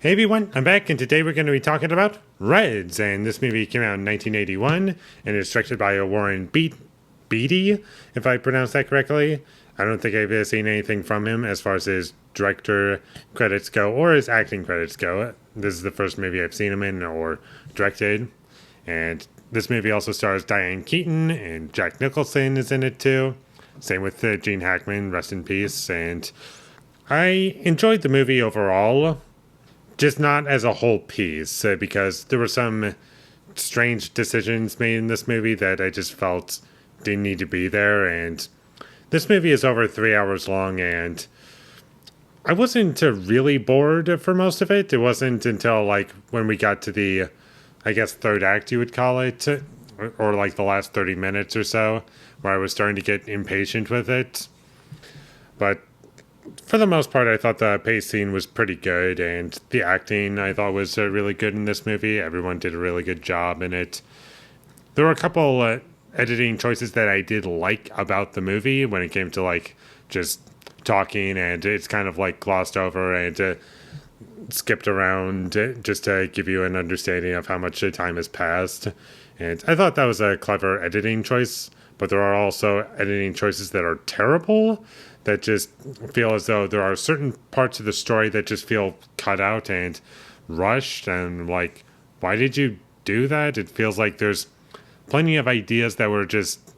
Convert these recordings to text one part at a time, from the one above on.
Hey everyone, I'm back, and today we're going to be talking about Reds. And this movie came out in 1981 and is directed by Warren Beatty, if I pronounce that correctly. I don't think I've seen anything from him as far as his director credits go or his acting credits go. This is the first movie I've seen him in or directed. And this movie also stars Diane Keaton, and Jack Nicholson is in it too. Same with Gene Hackman, rest in peace. And I enjoyed the movie overall, just not as a whole piece, because there were some strange decisions made in this movie that I just felt didn't need to be there. And this movie is over 3 hours long, and I wasn't really bored for most of it. It wasn't until like when we got to the, I guess, third act, you would call it, or like the last 30 minutes or so, where I was starting to get impatient with it. But for the most part, I thought the pacing was pretty good, and the acting I thought was really good in this movie. Everyone did a really good job in it. There were a couple editing choices that I did like about the movie when it came to like just talking, and it's kind of like glossed over and skipped around just to give you an understanding of how much time has passed. And I thought that was a clever editing choice, but there are also editing choices that are terrible, that just feel as though there are certain parts of the story that just feel cut out and rushed. And like, why did you do that? It feels like there's plenty of ideas that were just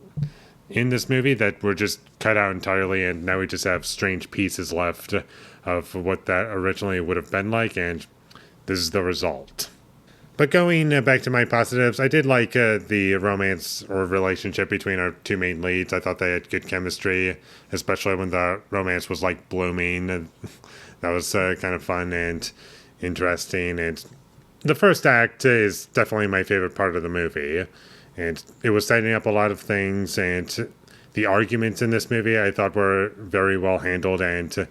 in this movie that were just cut out entirely, and now we just have strange pieces left of what that originally would have been like, and this is the result. But going back to my positives, I did like the romance or relationship between our two main leads. I thought they had good chemistry, especially when the romance was like blooming. That was kind of fun and interesting. And the first act is definitely my favorite part of the movie. And it was setting up a lot of things, and the arguments in this movie I thought were very well handled and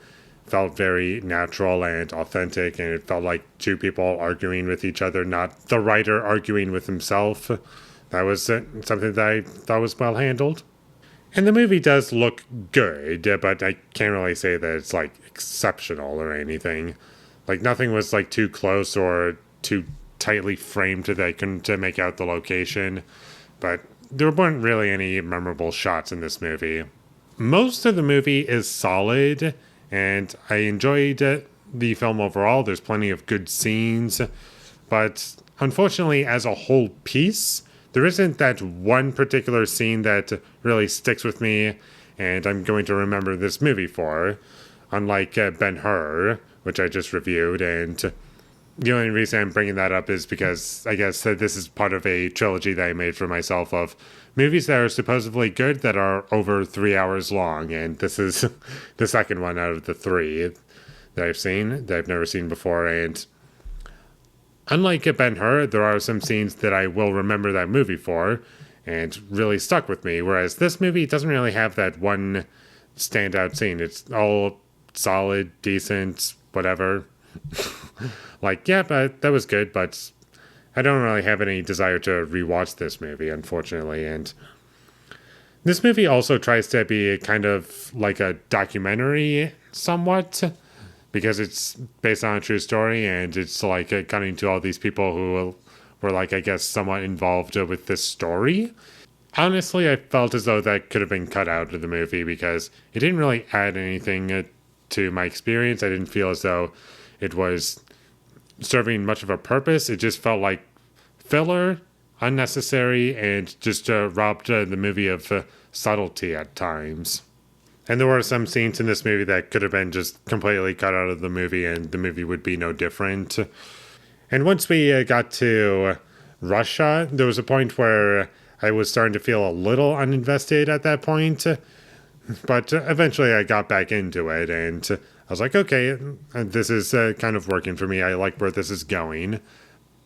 felt very natural and authentic, and it felt like two people arguing with each other, not the writer arguing with himself. That was something that I thought was well handled. And the movie does look good, but I can't really say that it's like exceptional or anything. Like nothing was like too close or too tightly framed that I couldn't make out the location. But there weren't really any memorable shots in this movie. Most of the movie is solid, and I enjoyed the film overall. There's plenty of good scenes, but unfortunately, as a whole piece, there isn't that one particular scene that really sticks with me and I'm going to remember this movie for, unlike Ben-Hur, which I just reviewed. And the only reason I'm bringing that up is because I guess that this is part of a trilogy that I made for myself of movies that are supposedly good that are over 3 hours long, and this is the second one out of the three that I've seen, that I've never seen before. And unlike Ben-Hur, there are some scenes that I will remember that movie for and really stuck with me, whereas this movie doesn't really have that one standout scene. It's all solid, decent, whatever. Like, yeah, but that was good, but I don't really have any desire to rewatch this movie, unfortunately. And this movie also tries to be kind of like a documentary somewhat, because it's based on a true story, and it's like cutting to all these people who were like, I guess, somewhat involved with this story. Honestly, I felt as though that could have been cut out of the movie because it didn't really add anything to my experience. I didn't feel as though it was serving much of a purpose. It just felt like filler, unnecessary, and just robbed the movie of subtlety at times. And there were some scenes in this movie that could have been just completely cut out of the movie, and the movie would be no different. And once we got to Russia, there was a point where I was starting to feel a little uninvested at that point. But eventually I got back into it, and I was like, okay, this is kind of working for me. I like where this is going.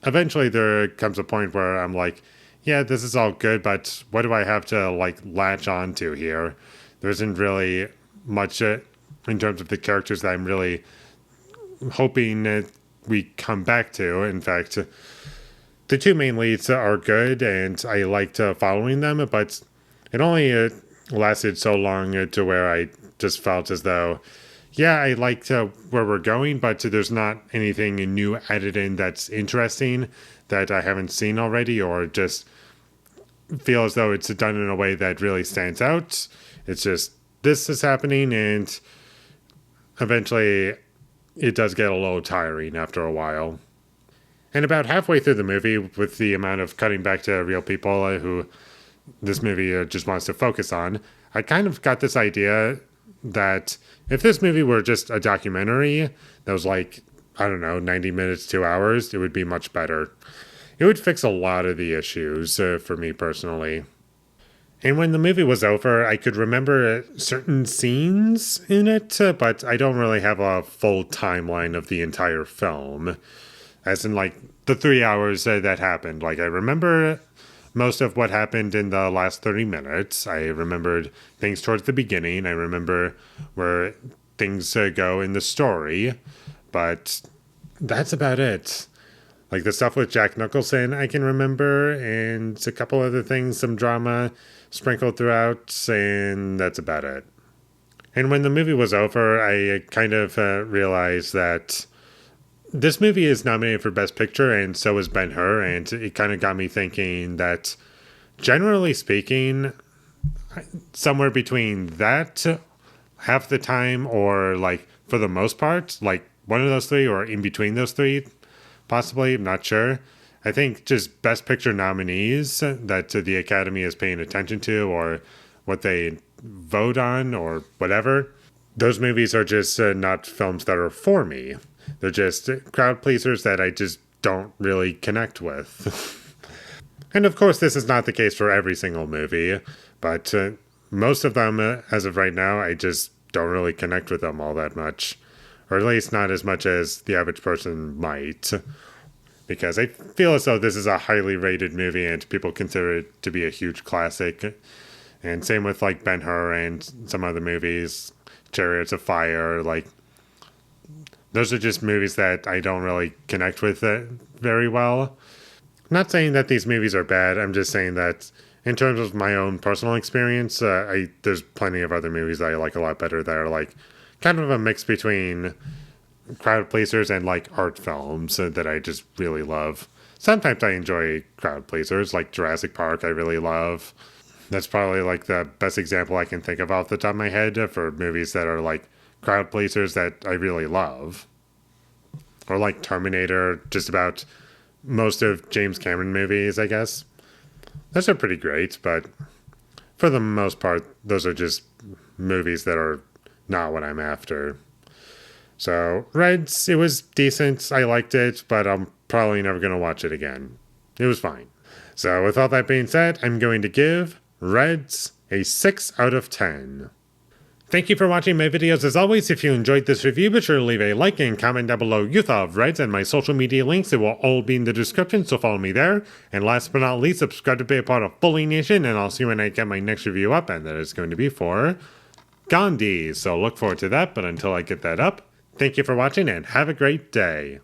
Eventually there comes a point where I'm like, yeah, this is all good, but what do I have to like latch on to here? There isn't really much in terms of the characters that I'm really hoping we come back to. In fact, the two main leads are good, and I liked following them, but it only lasted so long to where I just felt as though, yeah, I liked where we're going, but there's not anything new added in that's interesting that I haven't seen already, or just feel as though it's done in a way that really stands out. It's just this is happening, and eventually it does get a little tiring after a while. And about halfway through the movie, with the amount of cutting back to real people who this movie just wants to focus on, I kind of got this idea that if this movie were just a documentary that was like, I don't know, 90 minutes, 2 hours, it would be much better. It would fix a lot of the issues for me personally. And when the movie was over, I could remember certain scenes in it, but I don't really have a full timeline of the entire film. As in, like, the 3 hours that happened. Like, I remember most of what happened in the last 30 minutes. I remembered things towards the beginning. I remember where things go in the story. But that's about it. Like, the stuff with Jack Nicholson, I can remember, and a couple other things, some drama sprinkled throughout, and that's about it. And when the movie was over, I kind of realized that this movie is nominated for Best Picture, and so is Ben-Hur, and it kind of got me thinking that, generally speaking, somewhere between that, half the time, or, like, for the most part, like, one of those three, or in between those three, possibly, I'm not sure. I think just Best Picture nominees that the Academy is paying attention to, or what they vote on, or whatever, those movies are just not films that are for me. They're just crowd pleasers that I just don't really connect with. And of course, this is not the case for every single movie, but most of them, as of right now, I just don't really connect with them all that much. Or at least not as much as the average person might. Because I feel as though this is a highly rated movie and people consider it to be a huge classic. And same with like Ben-Hur and some other movies, Chariots of Fire, like those are just movies that I don't really connect with very well. I'm not saying that these movies are bad, I'm just saying that in terms of my own personal experience, there's plenty of other movies that I like a lot better that are like kind of a mix between crowd pleasers and like art films that I just really love. Sometimes I enjoy crowd pleasers, like Jurassic Park, I really love. That's probably like the best example I can think of off the top of my head for movies that are like crowd pleasers that I really love. Or like Terminator, just about most of James Cameron movies, I guess. Those are pretty great, but for the most part, those are just movies that are not what I'm after. So, Reds, it was decent. I liked it, but I'm probably never going to watch it again. It was fine. So, with all that being said, I'm going to give Reds a 6 out of 10. Thank you for watching my videos. As always, if you enjoyed this review, be sure to leave a like and comment down below your thought of Reds, and my social media links. They will all be in the description, so follow me there. And last but not least, subscribe to be a part of Foley Nation, and I'll see you when I get my next review up, and that is going to be for Gandhi. So look forward to that, but until I get that up, thank you for watching and have a great day.